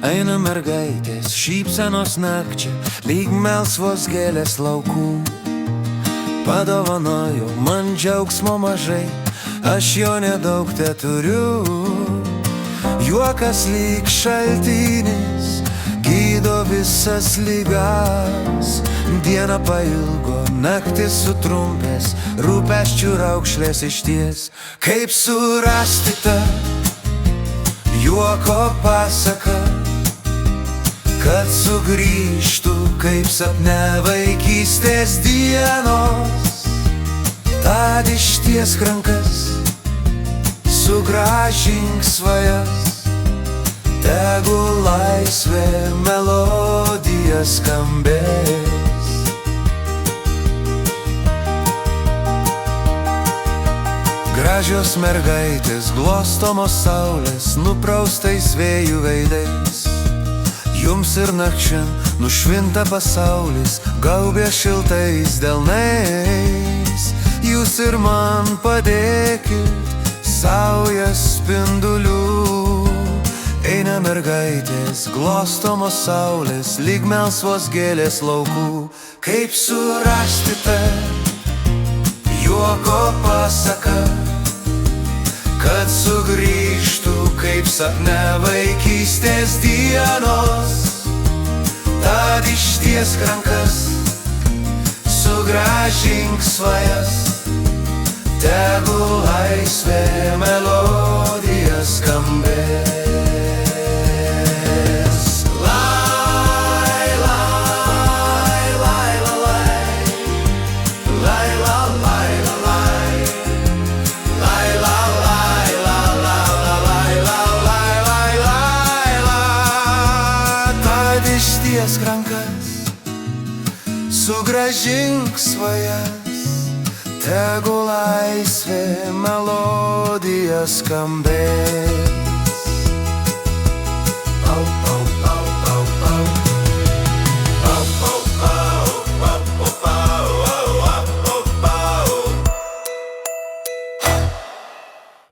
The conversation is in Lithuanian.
Eina mergaitės, šypsenos nakčia, lyg melsvos gėlės laukų. Padovanojo man džiaugsmo mažai, aš jo nedaug teturiu. Juokas lyg šaltinis, gydo visas ligas. Diena pailgo, naktis sutrumpės, rūpesčių raukšlės išties. Kaip surasti tą juoko pasaką, kad sugrįžtų kaip sapne vaikystės dienos. Tad ištiesk rankas, sugrąžink svajas, tegul laisvė melodija skambės. Gražios mergaitės, glostomos saulės, nupraustais vėjų veidais. Jums ir nakčian nušvinta pasaulis, gaubė šiltais delnais. Jūs ir man padėkit, saujas spindulių. Eina mergaitės, glostomos saulės, lyg melsvos gėlės laukų. Kaip surasti tą juoko pasaką, kad sugrįžtų kaip sapne vaikystės dienos. Tad ištiesk rankas, sugrąžink svajas, tegul laisvė melodija skambės. Ištiesk rankas, sugrąžink svajas, tegul laisvė melodija skambės.